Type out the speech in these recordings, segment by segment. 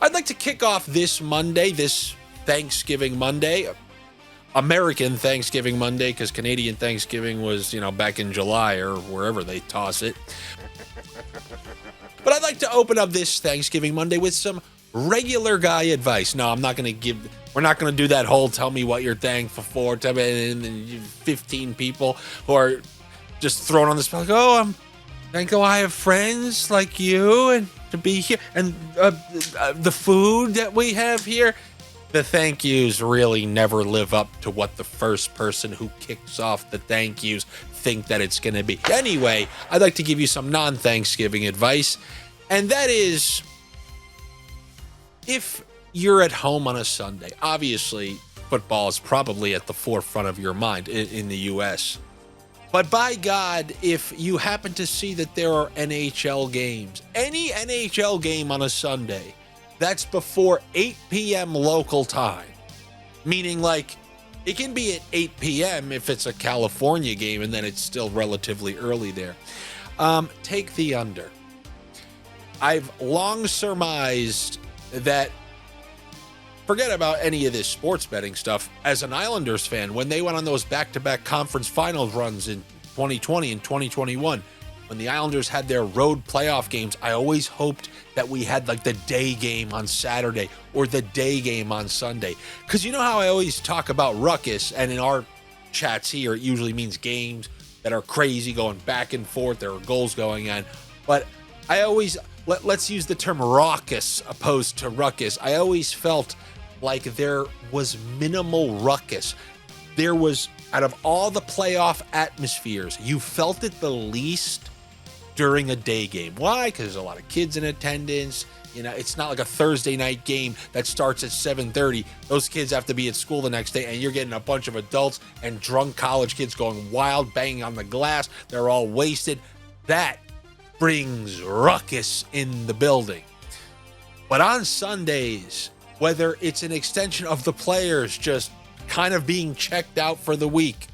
I'd like to kick off this Monday, this Thanksgiving Monday, American Thanksgiving Monday, because Canadian Thanksgiving was, back in July or wherever they toss it. But I'd like to open up this Thanksgiving Monday with some regular guy advice. No, we're not going to do that whole tell me what you're thankful for, tell me, and 15 people who are just thrown on the spot, like, oh, I'm thankful I have friends like you and to be here, and the food that we have here. The thank yous really never live up to what the first person who kicks off the thank yous think that it's going to be. Anyway, I'd like to give you some non-Thanksgiving advice, and that is, if you're at home on a Sunday, obviously football is probably at the forefront of your mind in the U.S., but by God, if you happen to see that there are NHL games, any NHL game on a Sunday, that's before 8 p.m. local time, meaning like it can be at 8 p.m. if it's a California game and then it's still relatively early there. Take the under. I've long surmised that, forget about any of this sports betting stuff, as an Islanders fan, when they went on those back-to-back conference finals runs in 2020 and 2021, when the Islanders had their road playoff games, I always hoped that we had like the day game on Saturday or the day game on Sunday. Because you know how I always talk about ruckus, and in our chats here, it usually means games that are crazy, going back and forth, there are goals going on. But I always, let's use the term raucous opposed to ruckus. I always felt like there was minimal ruckus. There was, out of all the playoff atmospheres, you felt it the least during a day game. Why? Because there's a lot of kids in attendance. It's not like a Thursday night game that starts at 7:30. Those kids have to be at school the next day, and you're getting a bunch of adults and drunk college kids going wild, banging on the glass. They're all wasted. That brings ruckus in the building. But on Sundays, whether it's an extension of the players just kind of being checked out for the week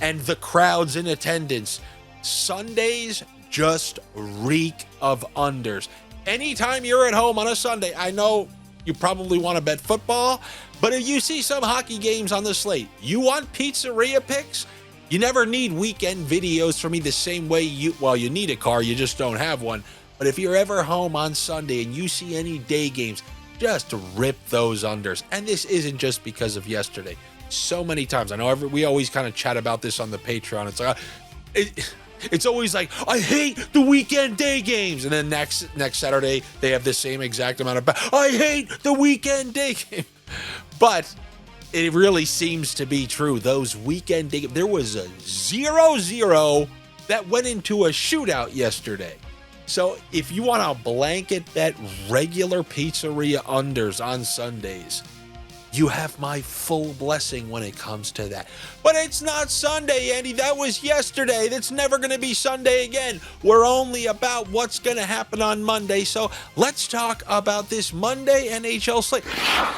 and the crowds in attendance, Sundays just reek of unders. Anytime you're at home on a Sunday, I know you probably want to bet football, but if you see some hockey games on the slate, you want pizzeria picks? You never need weekend videos from me the same way you need a car, you just don't have one. But if you're ever home on Sunday and you see any day games, just rip those unders. And this isn't just because of yesterday. So many times, I know we always kind of chat about this on the Patreon. It's like, it's always like, I hate the weekend day games. And then next Saturday, they have the same exact amount of, I hate the weekend day game. But it really seems to be true. Those weekend day games, there was a 0-0 that went into a shootout yesterday. So if you want to blanket bet regular pizzeria unders on Sundays, you have my full blessing when it comes to that. But it's not Sunday, Andy. That was yesterday. That's never going to be Sunday again. We're only about what's going to happen on Monday. So let's talk about this Monday NHL slate.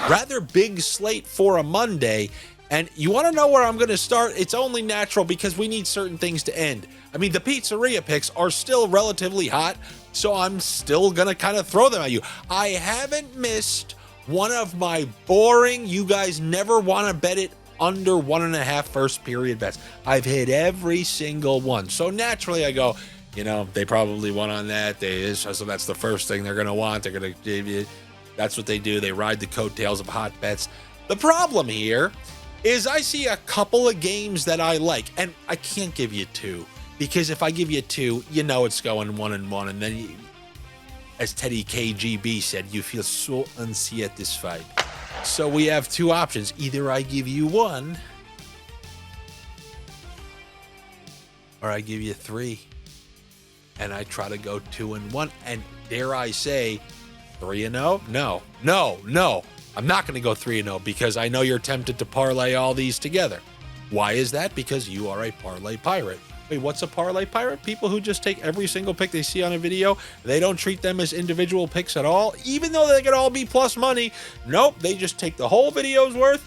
Rather big slate for a Monday. And you want to know where I'm going to start? It's only natural because we need certain things to end. I mean, the pizzeria picks are still relatively hot, so I'm still going to kind of throw them at you. I haven't missed one of my boring, you guys never want to bet it under 1.5 first period bets. I've hit every single one. So naturally I go, they probably won on that. So that's the first thing they're going to want. They're going to, that's what they do. They ride the coattails of hot bets. The problem here is I see a couple of games that I like, and I can't give you two, because if I give you two, it's going 1-1, and then as Teddy KGB said, you feel so unsatisfied. So we have two options. Either I give you one, or I give you three, and I try to go 2-1, and dare I say 3-0? No. I'm not going to go 3-0 because I know you're tempted to parlay all these together. Why is that? Because you are a parlay pirate. Wait, what's a parlay pirate? People who just take every single pick they see on a video, they don't treat them as individual picks at all, even though they could all be plus money. Nope, they just take the whole video's worth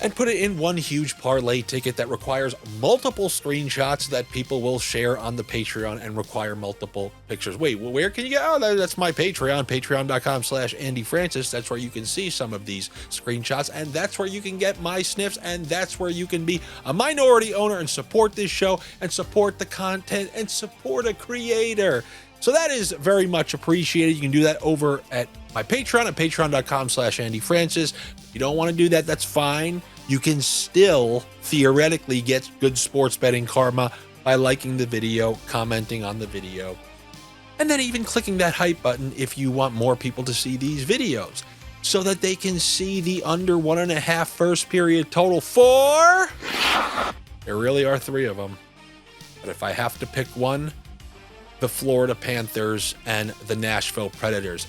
and put it in one huge parlay ticket that requires multiple screenshots that people will share on the Patreon and require multiple pictures. Wait, well, where can you get? Oh, that's my Patreon, patreon.com/AndyFrancess. That's where you can see some of these screenshots, and that's where you can get my sniffs, and that's where you can be a minority owner and support this show and support the content and support a creator. So that is very much appreciated. You can do that over at my Patreon at patreon.com/AndyFrancess. If you don't want to do that, that's fine. You can still theoretically get good sports betting karma by liking the video, commenting on the video, and then even clicking that hype button if you want more people to see these videos so that they can see the under 1.5 first period total for... There really are 3 of them. But if I have to pick one, the Florida Panthers and the Nashville Predators.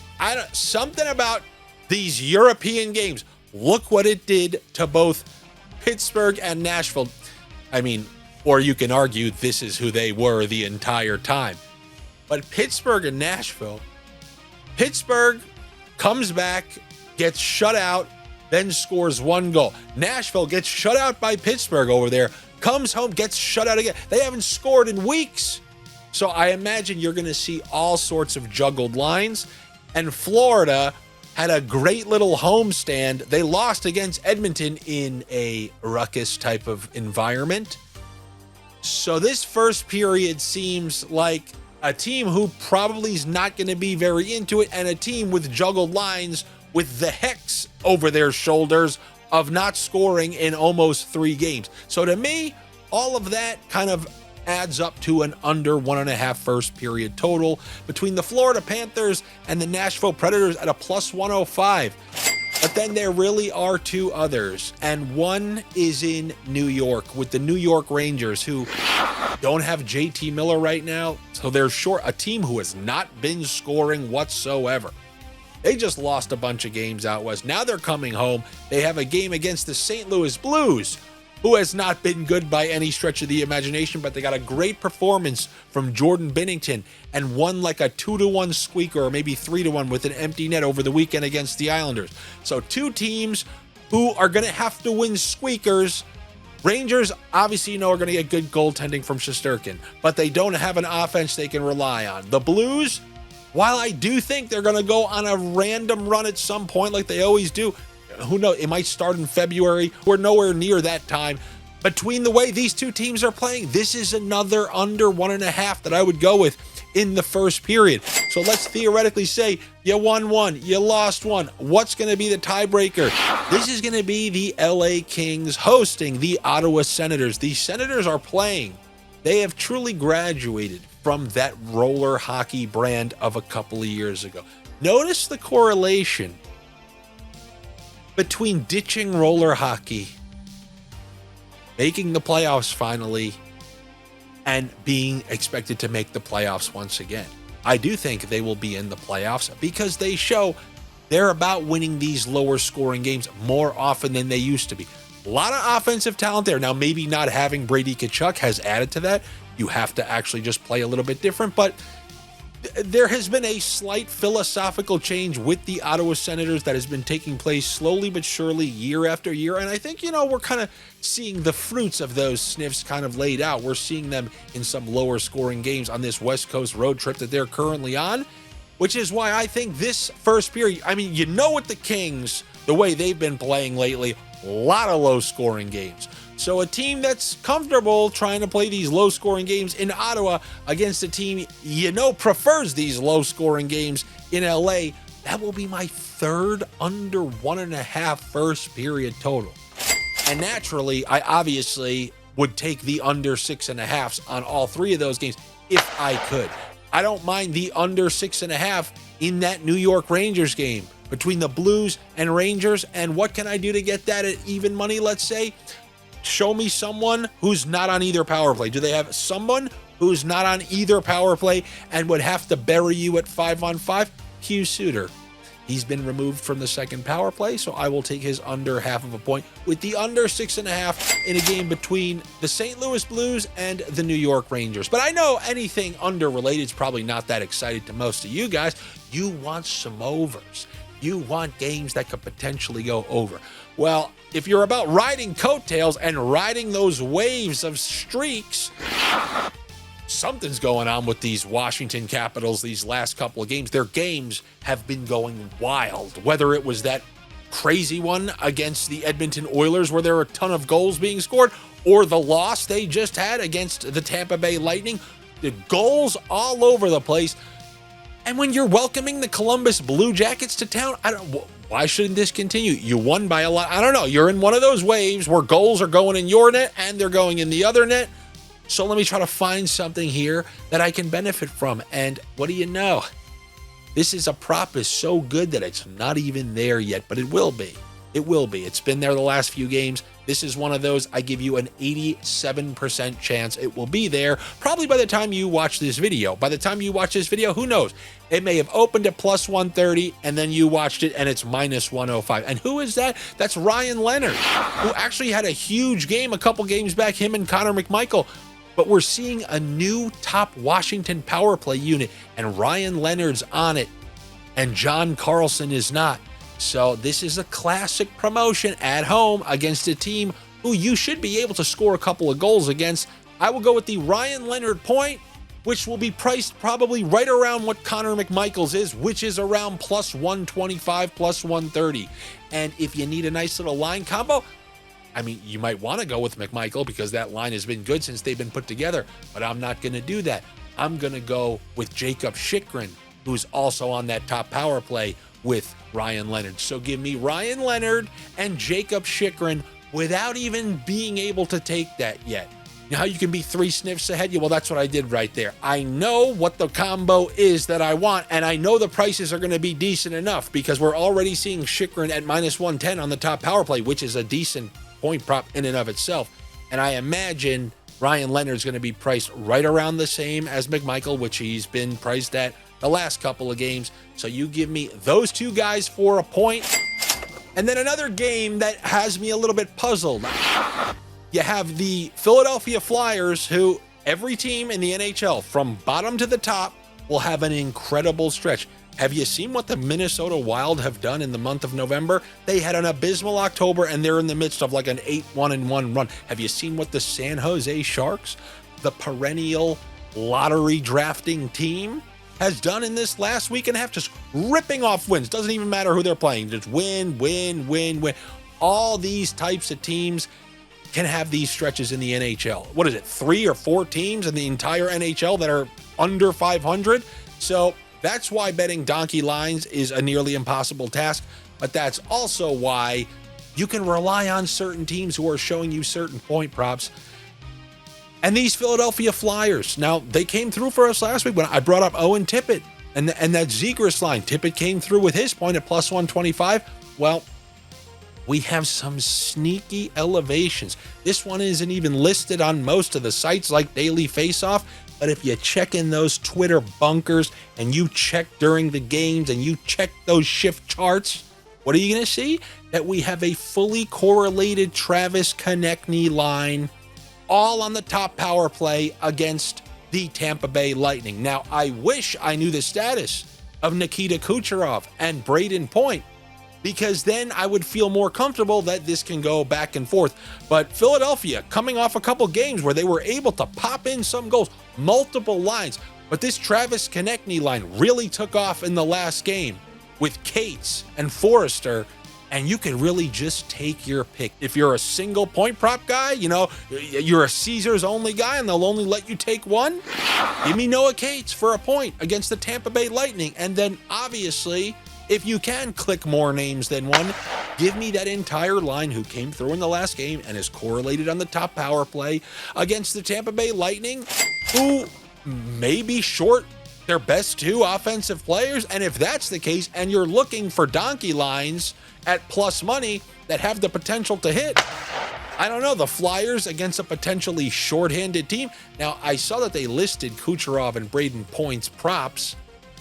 Something about these European games. Look what it did to both Pittsburgh and Nashville. I mean, or you can argue this is who they were the entire time. But Pittsburgh and Nashville, Pittsburgh comes back, gets shut out, then scores 1 goal. Nashville gets shut out by Pittsburgh over there, comes home, gets shut out again. They haven't scored in weeks. So I imagine you're going to see all sorts of juggled lines. And Florida had a great little homestand. They lost against Edmonton in a ruckus type of environment. So this first period seems like a team who probably is not going to be very into it, and a team with juggled lines with the hex over their shoulders of not scoring in almost 3 games. So to me, all of that kind of adds up to an under 1.5 first period total between the Florida Panthers and the Nashville Predators at a plus 105. But then there really are 2 others, and one is in New York with the New York Rangers, who don't have JT Miller right now, so they're short a team who has not been scoring whatsoever. They just lost a bunch of games out west. Now they're coming home. They have a game against the St. Louis Blues, who has not been good by any stretch of the imagination, but they got a great performance from Jordan Binnington and won like a 2-1 squeaker, or maybe 3-1 with an empty net over the weekend against the Islanders. So 2 teams who are going to have to win squeakers. Rangers, obviously, are going to get good goaltending from Shesterkin, but they don't have an offense they can rely on. The Blues, while I do think they're going to go on a random run at some point like they always do, who knows, it might start in February. We're nowhere near that time. Between the way these 2 teams are playing, this is another under 1.5 that I would go with in the first period. So let's theoretically say you won 1, you lost 1. What's going to be the tiebreaker? This is going to be the LA Kings hosting the Ottawa Senators. The Senators are playing. They have truly graduated from that roller hockey brand of a couple of years ago. Notice the correlation between ditching roller hockey, making the playoffs finally, and being expected to make the playoffs once again. I do think they will be in the playoffs because they show they're about winning these lower scoring games more often than they used to be. A lot of offensive talent there. Now, maybe not having Brady Tkachuk has added to that. You have to actually just play a little bit different, but there has been a slight philosophical change with the Ottawa Senators that has been taking place slowly but surely year after year. And I think, we're kind of seeing the fruits of those sniffs kind of laid out. We're seeing them in some lower scoring games on this West Coast road trip that they're currently on, which is why I think this first period, with the Kings, the way they've been playing lately, a lot of low scoring games. So a team that's comfortable trying to play these low-scoring games in Ottawa against a team prefers these low-scoring games in LA, that will be my 3rd under 1.5 first period total. And naturally, I obviously would take the under 6.5s on all 3 of those games if I could. I don't mind the under 6.5 in that New York Rangers game between the Blues and Rangers. And what can I do to get that at even money, let's say? Show me someone who's not on either power play. Do they have someone who's not on either power play and would have to bury you at 5-on-5? Hugh Suter. He's been removed from the second power play, so I will take his under 0.5 point with the under 6.5 in a game between the St. Louis Blues and the New York Rangers. But I know anything under related is probably not that exciting to most of you guys. You want some overs. You want games that could potentially go over. Well, if you're about riding coattails and riding those waves of streaks, something's going on with these Washington Capitals these last couple of games. Their games have been going wild, whether it was that crazy one against the Edmonton Oilers where there were a ton of goals being scored, or the loss they just had against the Tampa Bay Lightning. The goals all over the place. And when you're welcoming the Columbus Blue Jackets to town, why shouldn't this continue? You won by a lot. I don't know. You're in one of those waves where goals are going in your net and they're going in the other net. So let me try to find something here that I can benefit from. And what do you know? This is a prop is so good that it's not even there yet, but it will be. It will be. It's been there the last few games. This is one of those. I give you an 87% chance it will be there probably by the time you watch this video. By the time you watch this video, who knows? It may have opened at plus 130 and then you watched it and it's minus 105. And who is that? That's Ryan Leonard, who actually had a huge game a couple games back, him and Connor McMichael. But we're seeing a new top Washington power play unit, and Ryan Leonard's on it, and John Carlson is not. So this is a classic promotion at home against a team who you should be able to score a couple of goals against. I will go with the Ryan Leonard point, which will be priced probably right around what Connor McMichael's is, which is around plus 125, plus 130. And if you need a nice little line combo, I mean, you might want to go with McMichael because that line has been good since they've been put together, but I'm not going to do that. I'm going to go with Jacob Chychrun, who's also on that top power play with Ryan Leonard. So give me Ryan Leonard and Jacob Chychrun without even being able to take that yet. You know how you can be 3 sniffs ahead? Well, that's what I did right there. I know what the combo is that I want, and I know the prices are going to be decent enough because we're already seeing Chychrun at minus 110 on the top power play, which is a decent point prop in and of itself. And I imagine Ryan Leonard's going to be priced right around the same as McMichael, which he's been priced at the last couple of games. So you give me those two guys for a point. And then another game that has me a little bit puzzled. You have the Philadelphia Flyers, who every team in the NHL from bottom to the top will have an incredible stretch. Have you seen what the Minnesota Wild have done in the month of November? They had an abysmal October, and they're in the midst of like an 8-1-1 run. Have you seen what the San Jose Sharks, the perennial lottery drafting team, has done in this last week and a half? Just ripping off wins. Doesn't even matter who they're playing. Just win, win, win, win. All these types of teams can have these stretches in the NHL. What is it, 3 or 4 teams in the entire NHL that are under 500? So that's why betting donkey lines is a nearly impossible task, but that's also why you can rely on certain teams who are showing you certain point props. And these Philadelphia Flyers, now they came through for us last week when I brought up Owen Tippett and that Zegras line. Tippett came through with his point at plus 125. Well, we have some sneaky elevations. This one isn't even listed on most of the sites like Daily Faceoff, but if you check in those Twitter bunkers and you check during the games and you check those shift charts, what are you going to see? That we have a fully correlated Travis Konechny line all on the top power play against the Tampa Bay Lightning. Now, I wish I knew the status of Nikita Kucherov and Braden Point, because then I would feel more comfortable that this can go back and forth. But Philadelphia, coming off a couple games where they were able to pop in some goals, multiple lines, but this Travis Konechny line really took off in the last game with Cates and Forrester, and you can really just take your pick. If you're a single point prop guy, you know, you're a Caesars only guy and they'll only let you take one, give me Noah Cates for a point against the Tampa Bay Lightning. And then obviously, if you can click more names than one, give me that entire line who came through in the last game and is correlated on the top power play against the Tampa Bay Lightning, who may be short their best 2 offensive players. And if that's the case, and you're looking for donkey lines at plus money that have the potential to hit, I don't know, the Flyers against a potentially shorthanded team. Now, I saw that they listed Kucherov and Braden Point's props,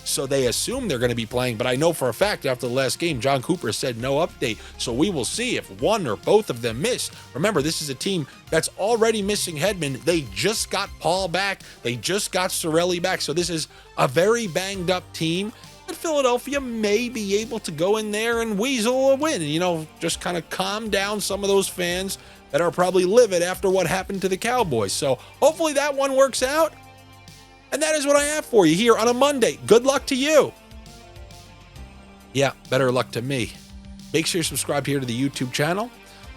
so they assume they're going to be playing, but I know for a fact after the last game, John Cooper said no update, so we will see if one or both of them miss. Remember, this is a team that's already missing Hedman. They just got Paul back. They just got Cirelli back, so this is a very banged up team. that Philadelphia may be able to go in there and weasel a win, just kind of calm down some of those fans that are probably livid after what happened to the Cowboys. So hopefully that one works out. And that is what I have for you here on a Monday. Good luck to you. Yeah, better luck to me. Make sure you're subscribed here to the YouTube channel.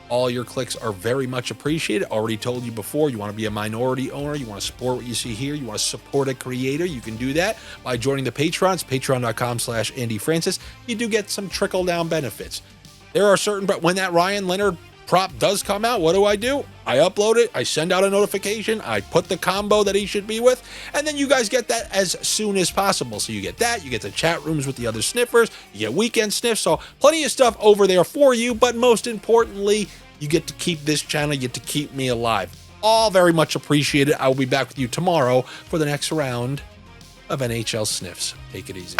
All your clicks are very much appreciated. Already told you before, you want to be a minority owner, you want to support what you see here, you want to support a creator, you can do that by joining the Patrons, patreon.com/AndyFrancis. You do get some trickle-down benefits. There are certain, but when that Ryan Leonard prop does come out, what do? I upload it, I send out a notification, I put the combo that he should be with, and then you guys get that as soon as possible. So you get that, you get the chat rooms with the other sniffers, you get weekend sniffs, so plenty of stuff over there for you, but most importantly, you get to keep this channel, you get to keep me alive. All very much appreciated. I will be back with you tomorrow for the next round of NHL Sniffs. Take it easy.